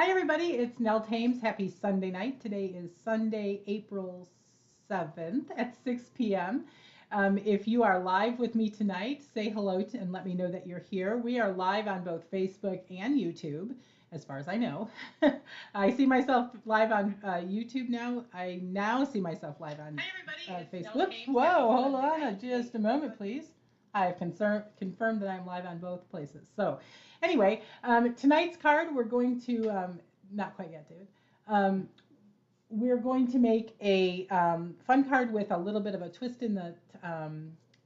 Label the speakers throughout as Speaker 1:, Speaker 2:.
Speaker 1: Hi everybody, it's Nel Thames. Happy Sunday night. Today is Sunday, April 7th at 6 p.m. If you are live with me tonight, say hello and let me know that you're here. We are live on both Facebook and YouTube, as far as I know. I see myself live on YouTube now. I now see myself live on Facebook. Whoa, hold on just a moment, please. I've confirmed that I'm live on both places. So anyway, tonight's card, we're going to, not quite yet, David. We're going to make a fun card with a little bit of a twist in the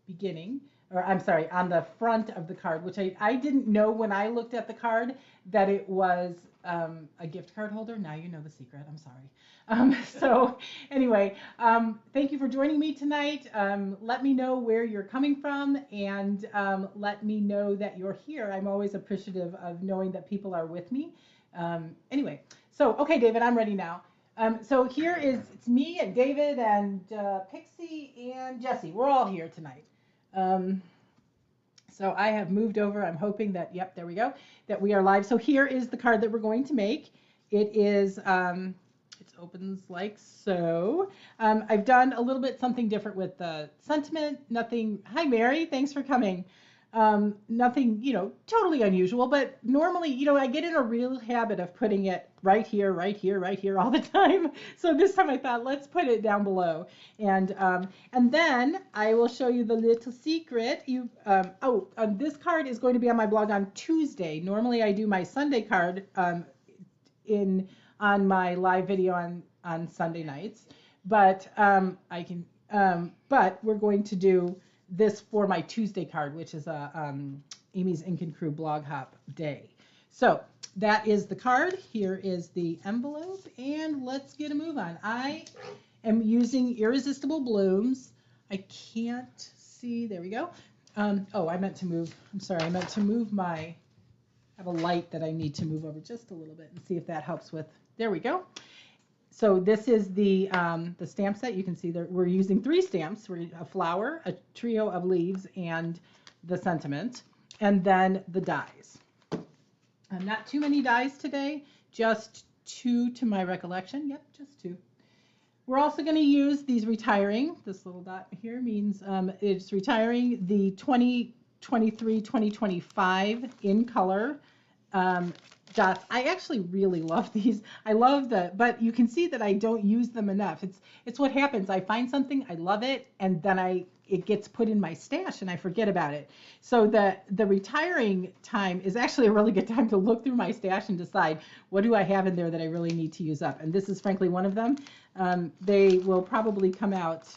Speaker 1: beginning, or I'm sorry, on the front of the card, which I didn't know when I looked at the card that it was a gift card holder. Now you know the secret. I'm sorry. So anyway, thank you for joining me tonight. Let me know where you're coming from, and let me know that you're here. I'm always appreciative of knowing that people are with me. Anyway, so okay, David, I'm ready now. So here it's me and David and Pixie and Jesse. We're all here tonight. So I have moved over. I'm hoping that, yep, there we go, that we are live. So here is the card that we're going to make. It is, it opens like so. I've done a little bit something different with the sentiment. Nothing, hi Mary, thanks for coming. Nothing, totally unusual, but normally, I get in a real habit of putting it right here, right here, right here all the time. So this time I thought, let's put it down below. And then I will show you the little secret. This card is going to be on my blog on Tuesday. Normally I do my Sunday card on my live video on Sunday nights, but but we're going to do this for my Tuesday card, which is Amy's Ink and Crew blog hop day. So that is the card. Here is the envelope, and let's get a move on. I am using Irresistible Blooms. I can't see. There we go. I meant to move. I'm sorry. I meant to move I have a light that I need to move over just a little bit and see if that helps with. There we go. So this is the stamp set. You can see that we're using 3 stamps. We're a flower, a trio of leaves, and the sentiment, and then the dies. Not too many dies today, just 2 to my recollection. Yep, just 2. We're also going to use these retiring. This little dot here means it's retiring the 2023-2025 in color dots. I actually really love these. I love but you can see that I don't use them enough. It's what happens. I find something, I love it, and then it gets put in my stash and I forget about it. So the retiring time is actually a really good time to look through my stash and decide what do I have in there that I really need to use up. And this is frankly one of them. They will probably come out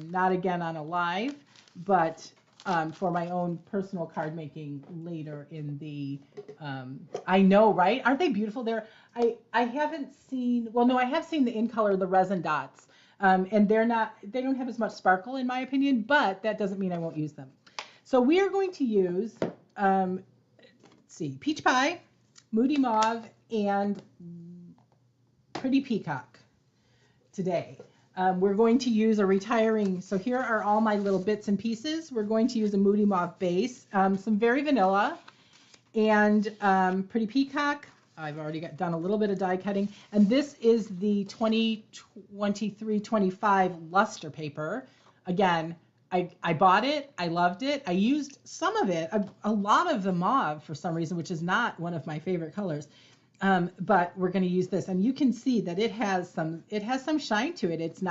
Speaker 1: not again on a live, but for my own personal card making later in the, I know, right? Aren't they beautiful? I haven't seen, well, no, I have seen the in color, the resin dots, and they don't have as much sparkle in my opinion, but that doesn't mean I won't use them. So we are going to use, let's see, Peach Pie, Moody Mauve, and Pretty Peacock today. We're going to use a retiring, so here are all my little bits and pieces. We're going to use a Moody Mauve base, some Very Vanilla, and Pretty Peacock. I've already done a little bit of die cutting. And this is the 2023-25 luster paper. Again, I bought it. I loved it. I used some of it, a lot of the mauve for some reason, which is not one of my favorite colors. But we're going to use this, and you can see that it has some shine to it. It's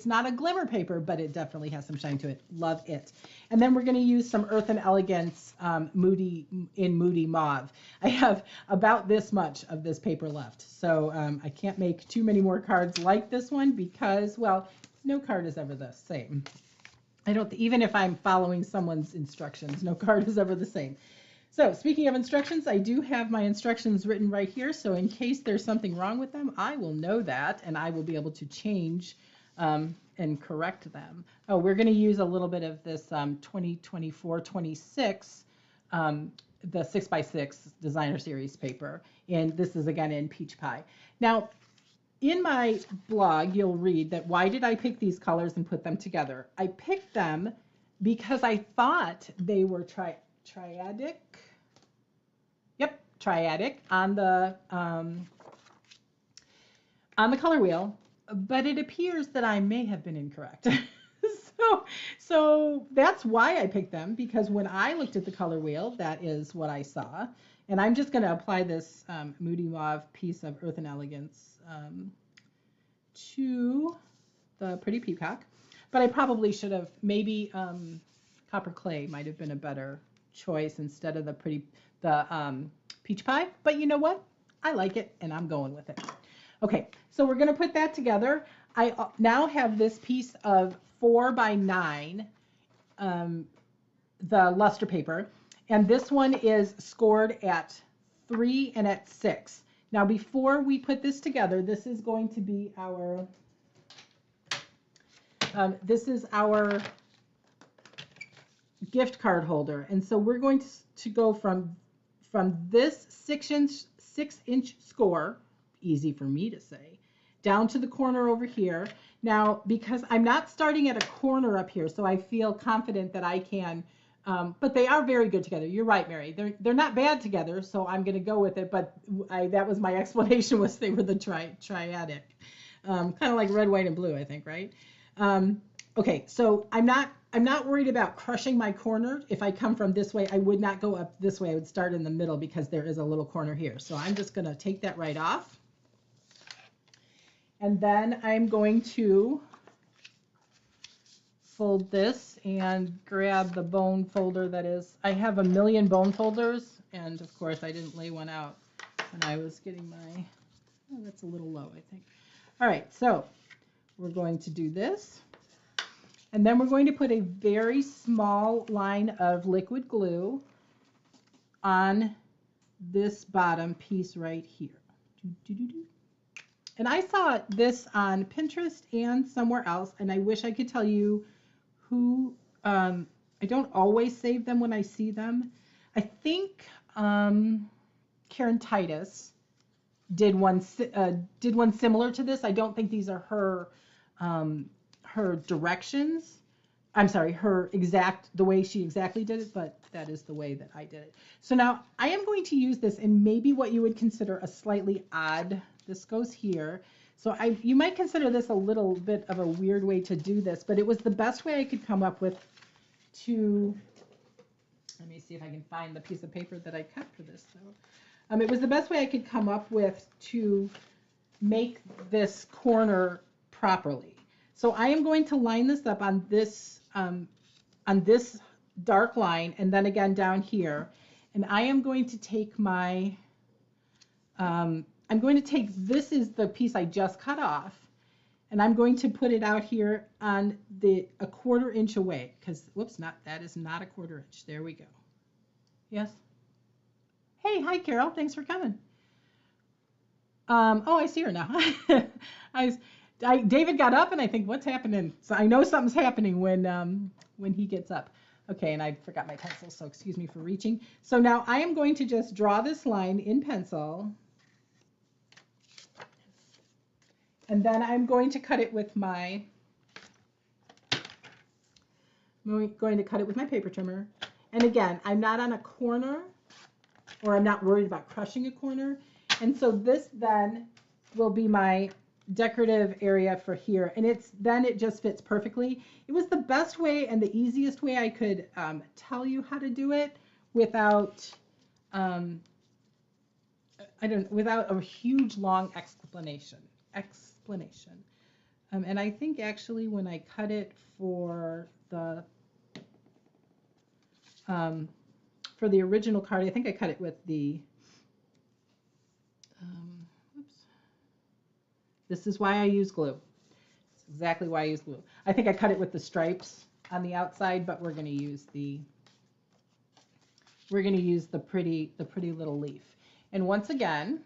Speaker 1: not a glimmer paper, but it definitely has some shine to it. Love it. And then we're going to use some Earthen Elegance Moody Mauve. I have about this much of this paper left, so I can't make too many more cards like this one because, well, no card is ever the same. Even if I'm following someone's instructions, no card is ever the same. So speaking of instructions, I do have my instructions written right here. So in case there's something wrong with them, I will know that and I will be able to change and correct them. Oh, we're going to use a little bit of this 2024-26, the 6x6 designer series paper. And this is again in Peach Pie. Now, in my blog, you'll read that why did I pick these colors and put them together? I picked them because I thought they were triadic. Yep, triadic on the on the color wheel, but it appears that I may have been incorrect. So that's why I picked them, because when I looked at the color wheel, that is what I saw. And I'm just going to apply this Moody Mauve piece of Earthen Elegance to the Pretty Peacock. But I probably should have, maybe Copper Clay might have been a better choice instead of the Peach Pie. But you know what? I like it, and I'm going with it. Okay, so we're going to put that together. I now have this piece of 4x9, the luster paper, and this one is scored at 3 and at 6. Now, before we put this together, this is going to be our gift card holder, and so we're going to go from this 6-inch score, easy for me to say, down to the corner over here. Now, because I'm not starting at a corner up here, so I feel confident that I can, but they are very good together. You're right, Mary. They're not bad together, so I'm going to go with it, but that was my explanation, was they were the triadic. Kind of like red, white, and blue, I think, right? Okay, so I'm not worried about crushing my corner. If I come from this way, I would not go up this way. I would start in the middle because there is a little corner here. So I'm just going to take that right off. And then I'm going to fold this and grab the bone folder that is, I have a million bone folders, and of course I didn't lay one out when I was getting my, oh, that's a little low, I think. All right, so we're going to do this. And then we're going to put a very small line of liquid glue on this bottom piece right here. And I saw this on Pinterest and somewhere else, and I wish I could tell you who. I don't always save them when I see them. I think Karen Titus did one similar to this. I don't think these are her directions. I'm sorry, the way she exactly did it, but that is the way that I did it. So now I am going to use this in maybe what you would consider a slightly odd, this goes here. So you might consider this a little bit of a weird way to do this, but it was the best way I could come up with to, let me see if I can find the piece of paper that I cut for this though. It was the best way I could come up with to make this corner properly. So I am going to line this up on this dark line, and then again down here. And I am going to take my, this is the piece I just cut off, and I'm going to put it out here on a 1/4 inch away, because, whoops, that is not a 1/4 inch. There we go. Yes? Hey, hi, Carol. Thanks for coming. Oh, I see her now. David got up, and I think, what's happening? So I know something's happening when he gets up. Okay, and I forgot my pencil, so excuse me for reaching. So now I am going to just draw this line in pencil, and then I'm going to cut it with my paper trimmer. And again, I'm not on a corner, or I'm not worried about crushing a corner. And so this then will be my decorative area for here, and it just fits perfectly. It was the best way and the easiest way I could tell you how to do it without without a huge long explanation. And I think actually when I cut it for the original card, I think I cut it with the this is why I use glue. It's exactly why I use glue. I think I cut it with the stripes on the outside, but we're going to use the pretty little leaf. And once again,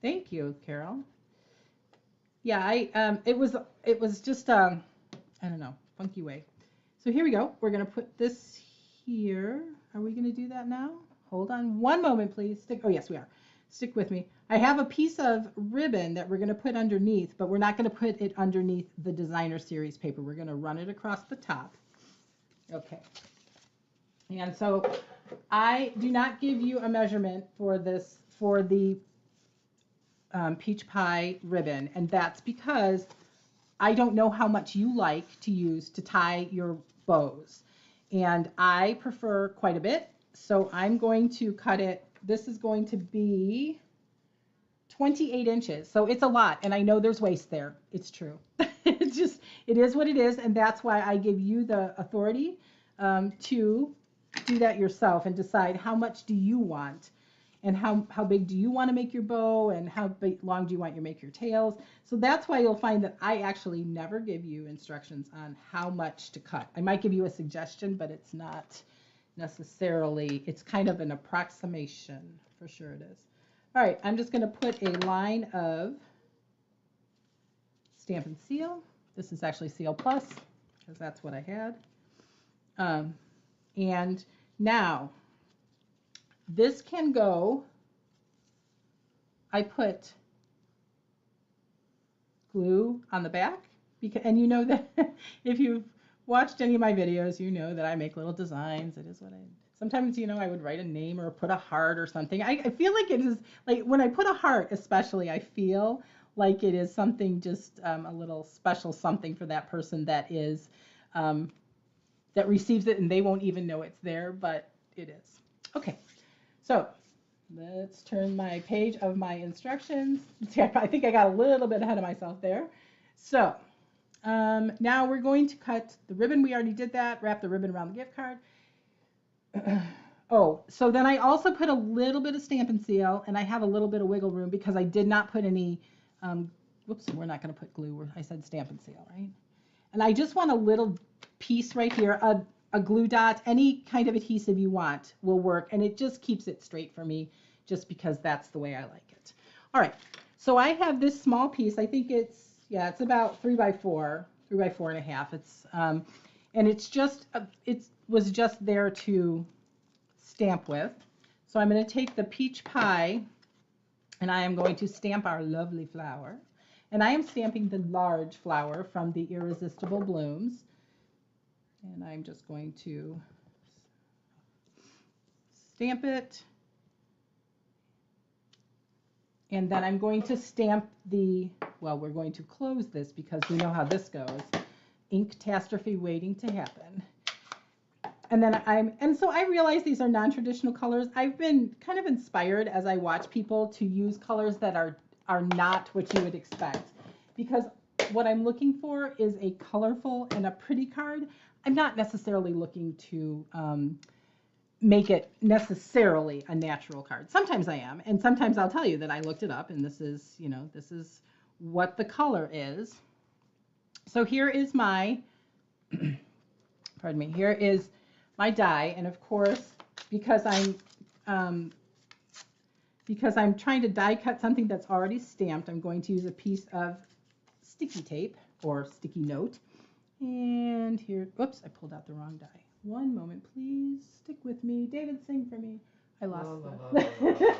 Speaker 1: thank you, Carol. Yeah, it was just I don't know, funky way. So here we go. We're going to put this here. Are we going to do that now? Hold on one moment, please. Oh, yes, we are. Stick with me. I have a piece of ribbon that we're going to put underneath, but we're not going to put it underneath the designer series paper. We're going to run it across the top. Okay. And so I do not give you a measurement for this, for the peach pie ribbon, and that's because I don't know how much you like to use to tie your bows. And I prefer quite a bit, so I'm going to cut it. This is going to be 28 inches, so it's a lot, and I know there's waste there. It's true. It's just, it is what it is, and that's why I give you the authority to do that yourself and decide how much do you want, and how big do you want to make your bow, and how long do you want to make your tails. So that's why you'll find that I actually never give you instructions on how much to cut. I might give you a suggestion, but it's not necessarily, it's kind of an approximation. For sure it is. All right, I'm just going to put a line of Stampin' Seal. This is actually Seal Plus, because that's what I had. And now, this can go, I put glue on the back, because, and you know that if you've watched any of my videos, you know that I make little designs. It is what I, sometimes, you know, I would write a name or put a heart or something. I feel like it is, like when I put a heart especially, I feel like it is something just a little special something for that person that is, that receives it, and they won't even know it's there, but it is. Okay, so let's turn my page of my instructions. See, I think I got a little bit ahead of myself there. So now we're going to cut the ribbon. We already did that, wrap the ribbon around the gift card. Oh, so then I also put a little bit of Stampin' Seal, and I have a little bit of wiggle room because I did not put any, whoops, we're not going to put glue. I said Stampin' Seal, right? And I just want a little piece right here, a glue dot, any kind of adhesive you want will work, and it just keeps it straight for me just because that's the way I like it. All right, so I have this small piece. I think it's, yeah, it's about 3 by 4, 3 by 4.5. It's, and it's just, it was just there to stamp with. So I'm going to take the peach pie, and I am going to stamp our lovely flower. And I am stamping the large flower from the Irresistible Blooms. And I'm just going to stamp it. And then I'm going to stamp the, well, we're going to close this because we know how this goes. Ink-tastrophe waiting to happen. And then so I realize these are non-traditional colors. I've been kind of inspired as I watch people to use colors that are not what you would expect. Because what I'm looking for is a colorful and a pretty card. I'm not necessarily looking to make it necessarily a natural card. Sometimes I am, and sometimes I'll tell you that I looked it up, and this is, you know, this is what the color is. So here is my, pardon me, here is my die, and of course, because I'm trying to die cut something that's already stamped, I'm going to use a piece of sticky tape or sticky note. And here, whoops, I pulled out the wrong die. One moment, please. Stick with me. David, sing for me. I lost it.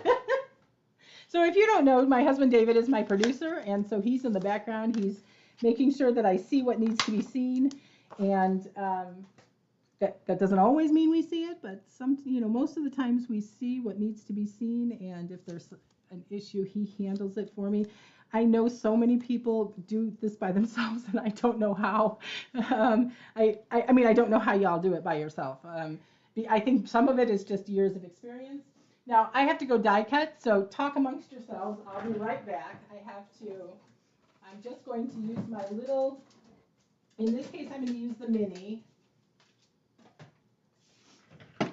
Speaker 1: So if you don't know, my husband David is my producer, and so he's in the background. He's making sure that I see what needs to be seen, and that doesn't always mean we see it, but most of the times we see what needs to be seen, and if there's an issue, he handles it for me. I know so many people do this by themselves, and I don't know how. I mean, I don't know how y'all do it by yourself. I think some of it is just years of experience. Now, I have to go die cut, so talk amongst yourselves. I'll be right back. I'm just going to use my little, in this case, I'm going to use the mini.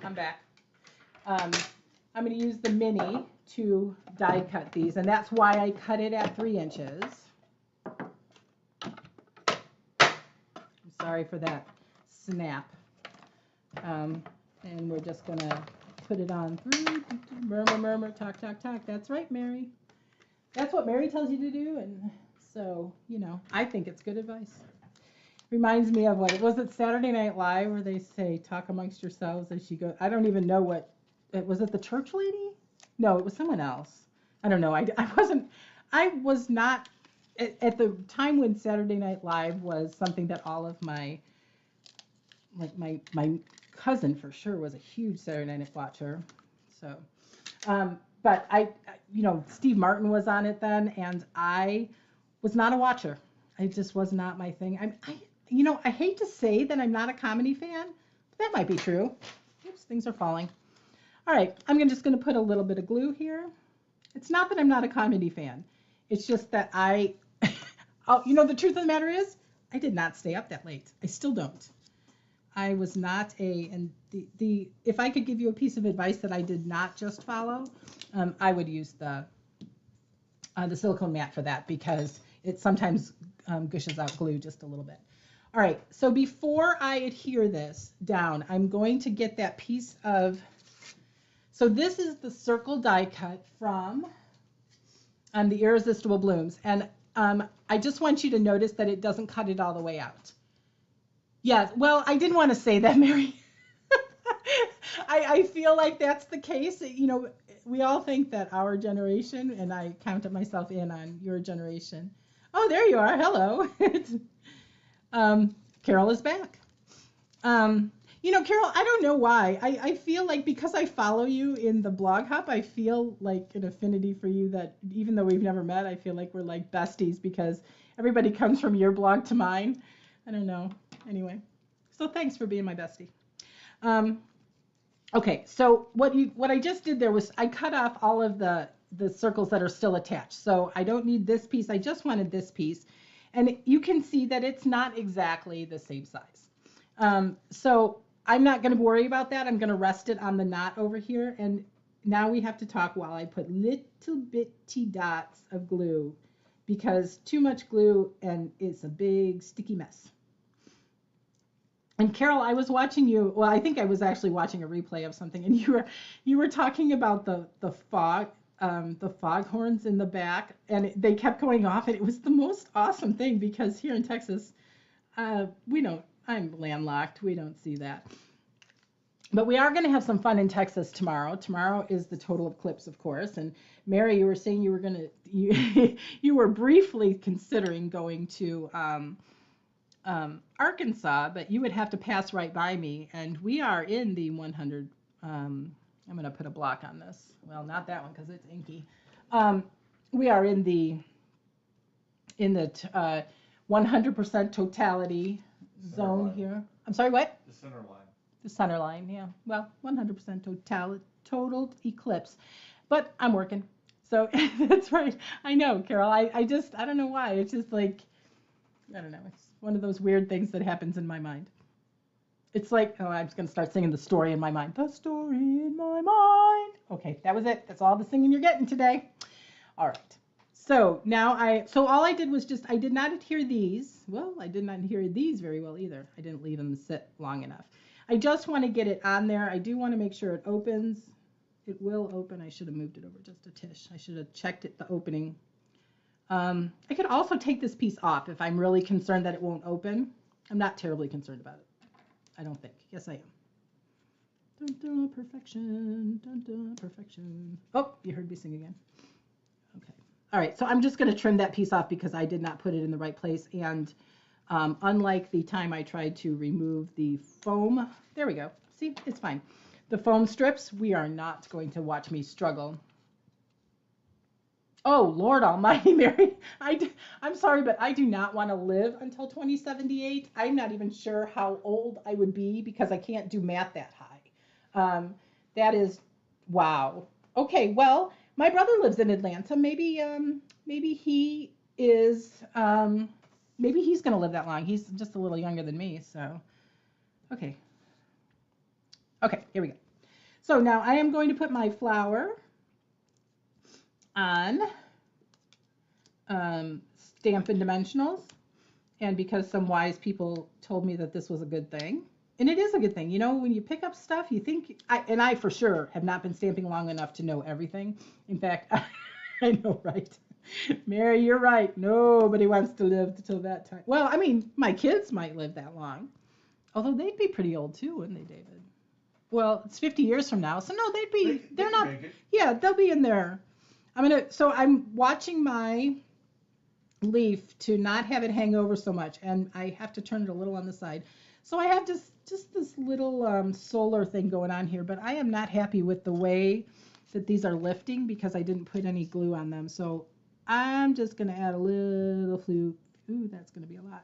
Speaker 1: I'm back. I'm going to use the mini to die cut these, and that's why I cut it at 3 inches. I'm sorry for that snap. And we're just going to put it on 3. Murmur, murmur, talk, talk, talk. That's right, Mary. That's what Mary tells you to do, and so, I think it's good advice. Reminds me of was it Saturday Night Live where they say, talk amongst yourselves as you go? I don't even know was it the church lady? No, it was someone else. I don't know. I was not, at the time when Saturday Night Live was something that all of my cousin for sure was a huge Saturday Night watcher. So, But Steve Martin was on it then, and I was not a watcher. I just was not my thing. I hate to say that I'm not a comedy fan, but that might be true. Oops, things are falling. All right, I'm just going to put a little bit of glue here. It's not that I'm not a comedy fan. It's just that the truth of the matter is, I did not stay up that late. I still don't. I was not and if I could give you a piece of advice that I did not just follow, I would use the silicone mat for that, because it sometimes gushes out glue just a little bit. All right, so before I adhere this down, I'm going to get that piece of, so this is the circle die cut from the Irresistible Blooms, and I just want you to notice that it doesn't cut it all the way out. Yeah, well, I didn't want to say that, Mary. I feel like that's the case. We all think that our generation, and I counted myself in on your generation. Oh, there you are. Hello. Carol is back. Carol, I don't know why. I feel like because I follow you in the blog hub, I feel like an affinity for you that even though we've never met, I feel like we're like besties because everybody comes from your blog to mine. I don't know. Anyway, so thanks for being my bestie. Okay, so what I just did there was I cut off all of the circles that are still attached. So I don't need this piece. I just wanted this piece. And you can see that it's not exactly the same size. So I'm not going to worry about that. I'm going to rest it on the knot over here. And now we have to talk while I put little bitty dots of glue, because too much glue and it's a big sticky mess. And Carol, I was watching you. Well, I think I was actually watching a replay of something, and you were talking about the foghorns in the back, and they kept going off, and it was the most awesome thing because here in Texas, we don't. I'm landlocked. We don't see that. But we are going to have some fun in Texas tomorrow. Tomorrow is the total eclipse, of course. And Mary, you were saying you were briefly considering going to Arkansas, but you would have to pass right by me. And we are in the 100. I'm going to put a block on this. Well, not that one because it's inky. We are in the 100% totality zone here. I'm sorry, what?
Speaker 2: The center line.
Speaker 1: The center line, yeah. Well, 100% total eclipse. But I'm working. So that's right. I know, Carol. I don't know why. It's just like, I don't know. It's one of those weird things that happens in my mind. It's like, oh, I'm just going to start singing the story in my mind. The story in my mind. Okay, that was it. That's all the singing you're getting today. All right. So now all I did was I did not adhere these. Well, I did not adhere these very well either. I didn't leave them sit long enough. I just want to get it on there. I do want to make sure it opens. It will open. I should have moved it over just a tish. I should have checked the opening. I could also take this piece off if I'm really concerned that it won't open. I'm not terribly concerned about it. I don't think. Yes, I am. Dun, dun, perfection. Dun, dun, perfection. Oh, you heard me sing again. Okay. All right, so I'm just going to trim that piece off because I did not put it in the right place. And unlike the time I tried to remove the foam, there we go. See, it's fine. The foam strips, we are not going to watch me struggle. Oh, Lord Almighty, Mary. I'm sorry, but I do not want to live until 2078. I'm not even sure how old I would be because I can't do math that high. That is, wow. Okay, well, my brother lives in Atlanta. Maybe he is, maybe he's going to live that long. He's just a little younger than me, so. Okay. Okay, here we go. So now I am going to put my flower on Stampin' Dimensionals, and because some wise people told me that this was a good thing, and it is a good thing. You know, when you pick up stuff, you think, I for sure have not been stamping long enough to know everything. In fact, I know, right? Mary, you're right. Nobody wants to live until that time. Well, I mean, my kids might live that long, although they'd be pretty old too, wouldn't they, David? Well, it's 50 years from now, so no, they're not. Yeah, they'll be in there. So I'm watching my leaf to not have it hang over so much, and I have to turn it a little on the side. So I have just this little solar thing going on here, but I am not happy with the way that these are lifting because I didn't put any glue on them. So I'm just going to add a little few, ooh, that's going to be a lot.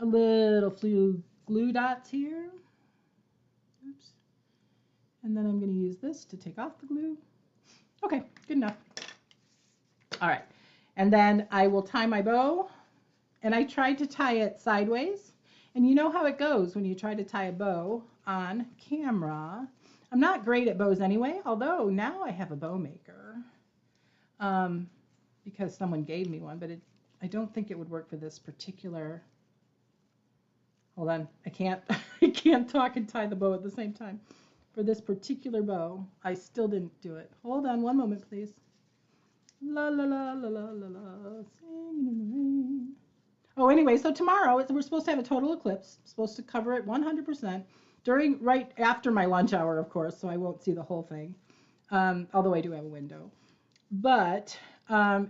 Speaker 1: A little few glue dots here. Oops. And then I'm going to use this to take off the glue. Okay, good enough. All right. And then I will tie my bow. And I tried to tie it sideways. And you know how it goes when you try to tie a bow on camera. I'm not great at bows anyway, although now I have a bow maker because someone gave me one, but I don't think it would work for this particular. Hold on, I can't I can't talk and tie the bow at the same time. For this particular bow, I still didn't do it. Hold on one moment, please. La la la la la la la, singing in the rain. Oh, anyway, so tomorrow we're supposed to have a total eclipse. I'm supposed to cover it 100% right after my lunch hour, of course, so I won't see the whole thing. Although I do have a window. But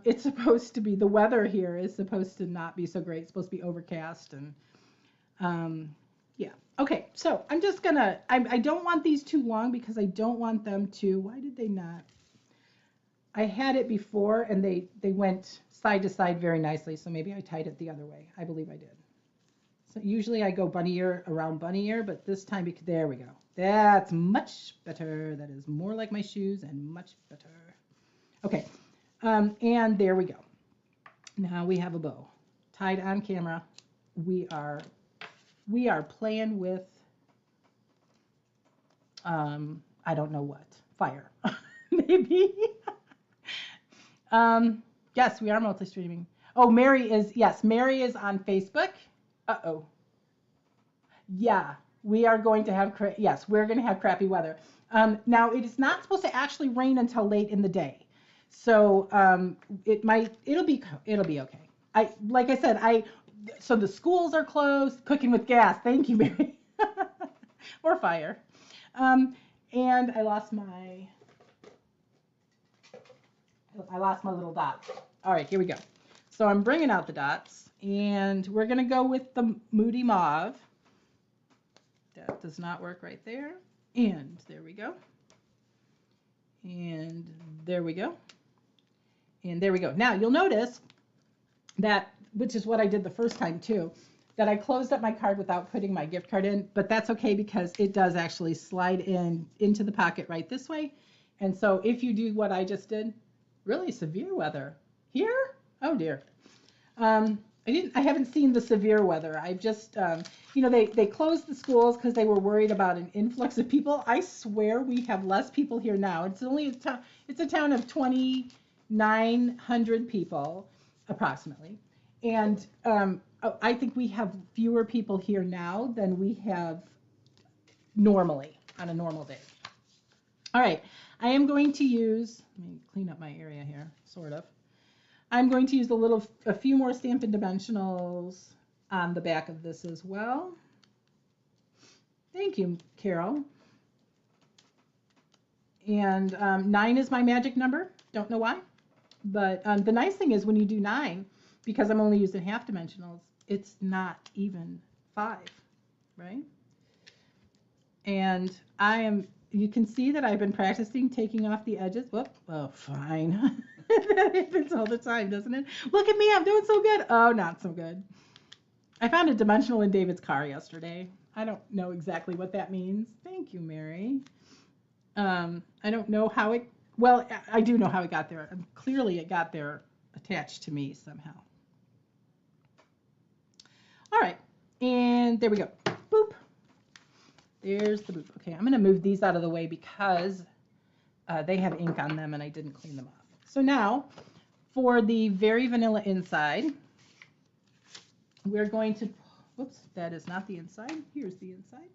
Speaker 1: it's supposed to be, the weather here is supposed to not be so great. It's supposed to be overcast and yeah. Okay, so I'm just gonna, I don't want these too long because I don't want them to, why did they not? I had it before and they went side to side very nicely, so maybe I tied it the other way. I believe I did. So usually I go bunny ear around bunny ear, but this time, there we go. That's much better. That is more like my shoes and much better. Okay, and there we go. Now we have a bow tied on camera. We are playing with, I don't know what, fire, maybe. Yes, we are multi-streaming. Oh, Mary is on Facebook. Uh-oh. Yeah, we are going to have, yes, we're going to have crappy weather. Now, it is not supposed to actually rain until late in the day. So it'll be okay. Like I said, so the schools are closed, cooking with gas. Thank you, Mary. Or fire. And I lost my little dots. All right, here we go. So I'm bringing out the dots, and we're going to go with the Moody Mauve. That does not work right there. And there we go. And there we go. And there we go. Now, you'll notice that, which is what I did the first time too, that I closed up my card without putting my gift card in, but that's okay because it does actually slide into the pocket right this way. And so if you do what I just did, really severe weather here? Oh dear. I haven't seen the severe weather. I've just, they closed the schools because they were worried about an influx of people. I swear we have less people here now. It's only it's a town of 2,900 people approximately. And I think we have fewer people here now than we have normally on a normal day. All right, I am going to use, let me clean up my area here, sort of. I'm going to use a few more Stampin' Dimensionals on the back of this as well. Thank you, Carol. And 9 is my magic number. Don't know why. But the nice thing is when you do 9, because I'm only using half dimensionals, it's not even 5, right? And you can see that I've been practicing taking off the edges. Whoop, oh, fine. That happens all the time, doesn't it? Look at me, I'm doing so good. Oh, not so good. I found a dimensional in David's car yesterday. I don't know exactly what that means. Thank you, Mary. I don't know how it, well, I do know how it got there. Clearly it got there attached to me somehow. All right, and there we go. Boop. There's the boop. Okay, I'm going to move these out of the way because they have ink on them and I didn't clean them off. So now, for the very vanilla inside, we're going to, whoops, that is not the inside. Here's the inside.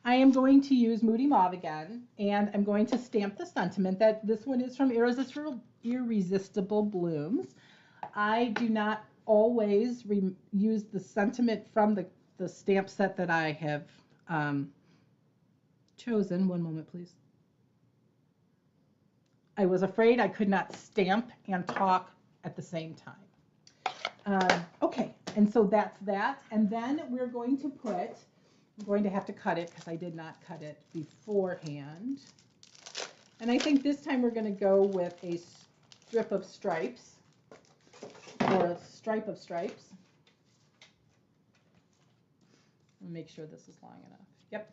Speaker 1: I am going to use Moody Mauve again, and I'm going to stamp the sentiment. That this one is from Irresistible Blooms. I do not always use the sentiment from the stamp set that I have chosen. One moment, please. I was afraid I could not stamp and talk at the same time. Okay, and so that's that. And then we're going to put, I'm going to have to cut it because I did not cut it beforehand. And I think this time we're going to go with a strip of stripes, or a stripe of stripes. Make sure this is long enough. Yep.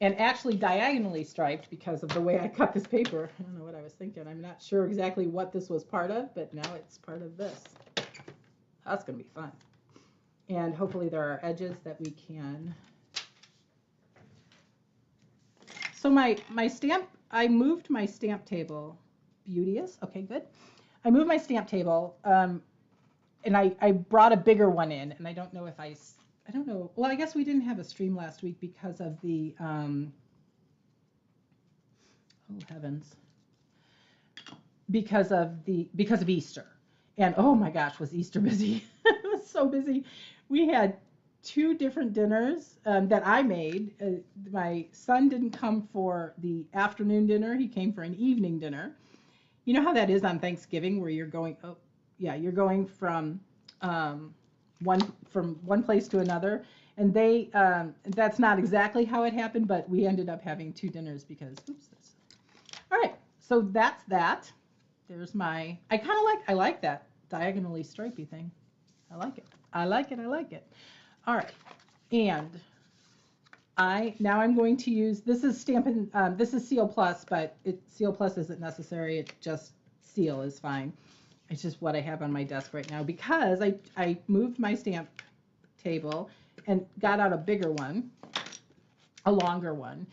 Speaker 1: And actually diagonally striped because of the way I cut this paper. I don't know what I was thinking. I'm not sure exactly what this was part of, but now it's part of this. That's going to be fun. And hopefully there are edges that we can. So my stamp, I moved my stamp table. Beauteous. Okay, good. I moved my stamp table, and I brought a bigger one in, and I don't know if I don't know. Well, I guess we didn't have a stream last week because of the, oh heavens, because of Easter. And oh my gosh, was Easter busy. It was so busy. We had 2 different dinners that I made. My son didn't come for the afternoon dinner. He came for an evening dinner. You know how that is on Thanksgiving where you're going, oh yeah, you're going from one place to another, and they that's not exactly how it happened, but we ended up having 2 dinners because all right, so that's that. There's my, I like that diagonally stripey thing. I like it. All right, and now I'm going to use, this is Stampin', this is Seal Plus, but Seal Plus isn't necessary. It just Seal is fine. It's just what I have on my desk right now because I moved my stamp table and got out a bigger one, a longer one,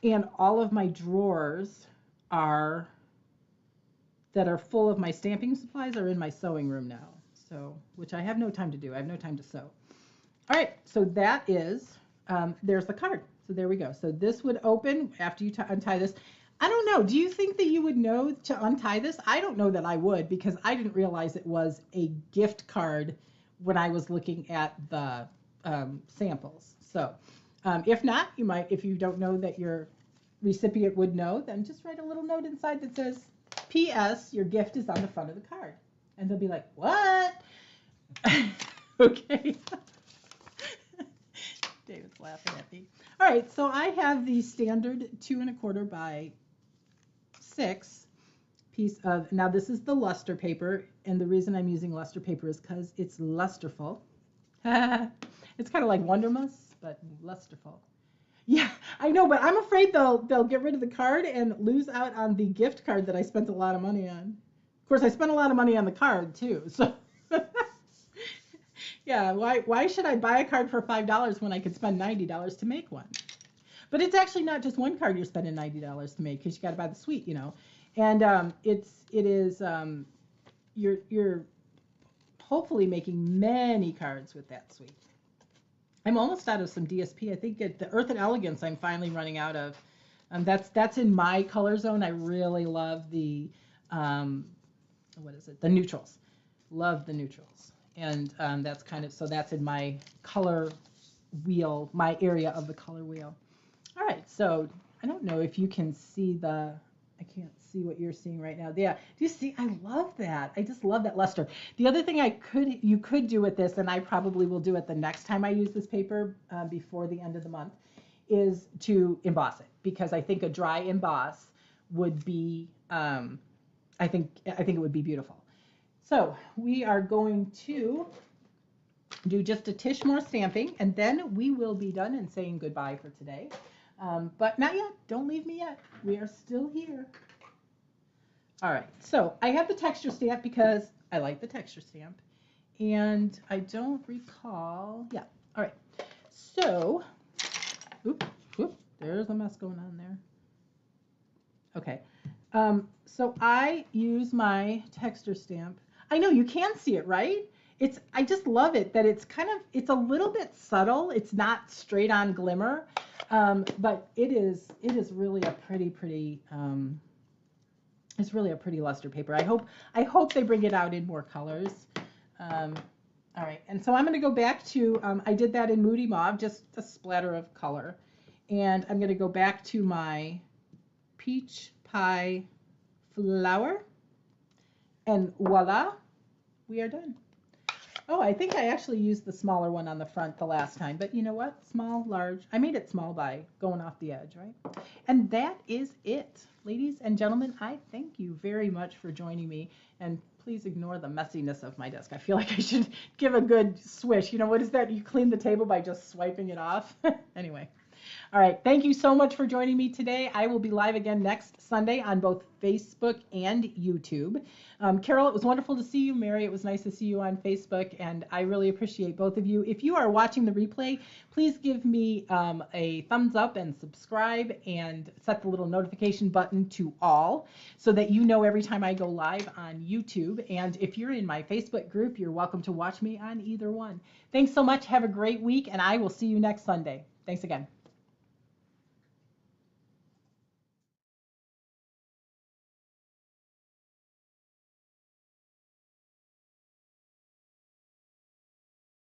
Speaker 1: and all of my drawers that are full of my stamping supplies are in my sewing room now. So, which I have no time to do. I have no time to sew. All right, so that is, there's the card. So there we go. So this would open after you untie this. I don't know. Do you think that you would know to untie this? I don't know that I would because I didn't realize it was a gift card when I was looking at the samples. So if not, you might, if you don't know that your recipient would know, then just write a little note inside that says, P.S. your gift is on the front of the card. And they'll be like, what? Okay. David's laughing at me. All right, so I have the standard 2 1/4 by 6 piece of, now this is the luster paper, and the reason I'm using luster paper is because it's lusterful. It's kind of like Wondermus, but lusterful. Yeah, I know, but I'm afraid they'll get rid of the card and lose out on the gift card that I spent a lot of money on. Of course, I spent a lot of money on the card too, so yeah, why should I buy a card for $5 when I could spend $90 to make one? But it's actually not just one card you're spending $90 to make because you got to buy the suite, you know. And you're hopefully making many cards with that suite. I'm almost out of some DSP. I think the Earthen Elegance I'm finally running out of. That's in my color zone. I really love the what is it? The neutrals. Love the neutrals. And that's kind of, so that's in my color wheel, my area of the color wheel. All right, so I don't know if you can see I can't see what you're seeing right now. Yeah, do you see? I love that. I just love that luster. The other thing you could do with this, and I probably will do it the next time I use this paper before the end of the month, is to emboss it, because I think a dry emboss would be, I think it would be beautiful. So we are going to do just a tish more stamping, and then we will be done and saying goodbye for today. But not yet. Don't leave me yet. We are still here. All right. So I have the texture stamp because I like the texture stamp. And I don't recall. Yeah. All right. So, there's a mess going on there. Okay. So I use my texture stamp. I know you can see it, right? I just love it that it's a little bit subtle. It's not straight on glimmer, but it is really a pretty, it's really a pretty luster paper. I hope they bring it out in more colors. All right, and so I'm going to go back to, I did that in Moody Mauve, just a splatter of color. And I'm going to go back to my peach pie flower, and voila, we are done. Oh, I think I actually used the smaller one on the front the last time, but you know what? Small, large. I made it small by going off the edge, right? And that is it. Ladies and gentlemen, I thank you very much for joining me, and please ignore the messiness of my desk. I feel like I should give a good swish. You know, what is that? You clean the table by just swiping it off? Anyway. All right. Thank you so much for joining me today. I will be live again next Sunday on both Facebook and YouTube. Carol, it was wonderful to see you. Mary, it was nice to see you on Facebook, and I really appreciate both of you. If you are watching the replay, please give me a thumbs up and subscribe and set the little notification button to all so that you know every time I go live on YouTube. And if you're in my Facebook group, you're welcome to watch me on either one. Thanks so much. Have a great week, and I will see you next Sunday. Thanks again.